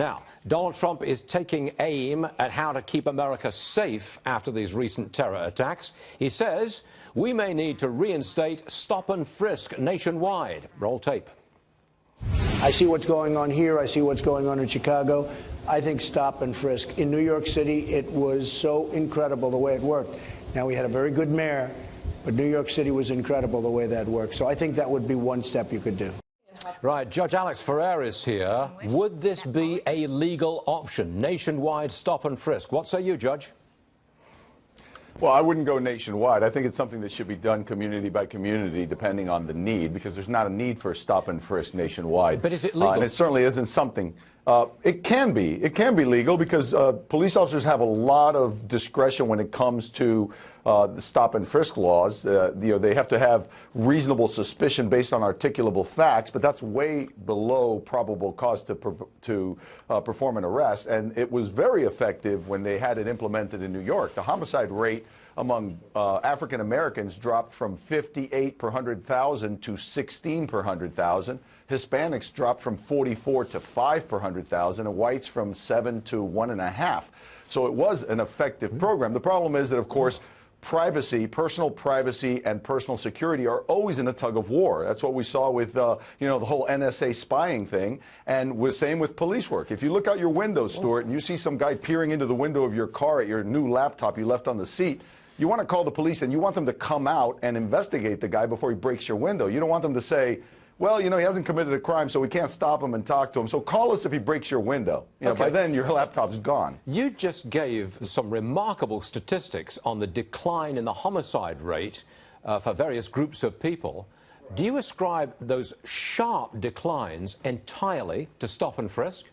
Now, Donald Trump is taking aim at how to keep America safe after these recent terror attacks. He says we may need to reinstate stop and frisk nationwide. Roll tape. I see what's going on here. I see what's going on in Chicago. I think stop and frisk. In New York City, it was so incredible the way it worked. Now, we had a very good mayor, but New York City was incredible the way that worked. So I think that would be one step you could do. Right, Judge Alex Ferrer is here. Would this be a legal option, nationwide stop and frisk? What say you, Judge? Well, I wouldn't go nationwide. I think it's something that should be done community by community, depending on the need, because there's not a need for a stop and frisk nationwide. But is it legal? And it certainly isn't something. It can be. It can be legal because police officers have a lot of discretion when it comes to the stop and frisk laws. They have to have reasonable suspicion based on articulable facts, but that's way below probable cause to perform an arrest. And it was very effective when they had it implemented in New York. The homicide rate among African Americans dropped from 58 per 100,000 to 16 per 100,000. Hispanics dropped from 44 to 5 per 100,000, and whites from 7 to 1.5. So it was an effective program. The problem is that, of course, privacy, personal privacy, and personal security are always in a tug of war. That's what we saw with, the whole NSA spying thing, and we're same with police work. If you look out your window, Stuart, and you see some guy peering into the window of your car at your new laptop you left on the seat, you want to call the police, and you want them to come out and investigate the guy before he breaks your window. You don't want them to say, well, he hasn't committed a crime, so we can't stop him and talk to him. So call us if he breaks your window. By then, your laptop's gone. You just gave some remarkable statistics on the decline in the homicide rate for various groups of people. Do you ascribe those sharp declines entirely to stop and frisk?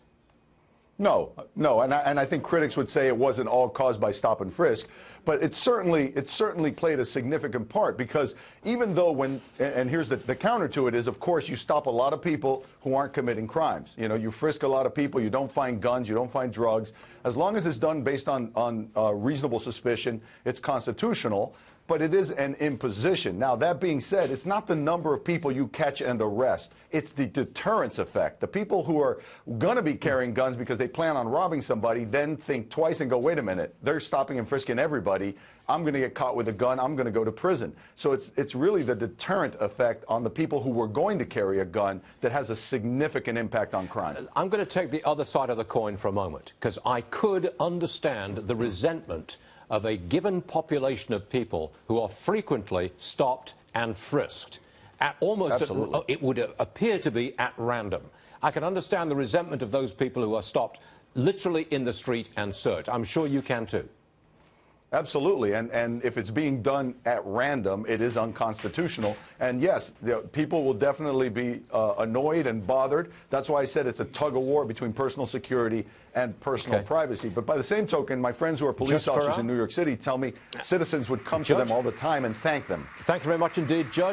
No, and I think critics would say it wasn't all caused by stop and frisk, but it certainly played a significant part, because even though and here's the counter to it is, of course, you stop a lot of people who aren't committing crimes. You frisk a lot of people, you don't find guns, you don't find drugs. As long as it's done based on reasonable suspicion, it's constitutional. But it is an imposition. Now, that being said, it's not the number of people you catch and arrest. It's the deterrence effect. The people who are going to be carrying guns because they plan on robbing somebody then think twice and go, wait a minute, they're stopping and frisking everybody. I'm going to get caught with a gun. I'm going to go to prison. So it's really the deterrent effect on the people who were going to carry a gun that has a significant impact on crime. I'm going to take the other side of the coin for a moment, because I could understand the resentment of a given population of people who are frequently stopped and frisked at almost, it would appear to be at random. I can understand the resentment of those people who are stopped literally in the street and searched. I'm sure you can too. Absolutely, and if it's being done at random, it is unconstitutional. And yes, people will definitely be annoyed and bothered. That's why I said it's a tug-of-war between personal security and personal privacy. But by the same token, my friends who are police officers in New York City tell me citizens would come to them all the time and thank them. Thank you very much indeed, Judge.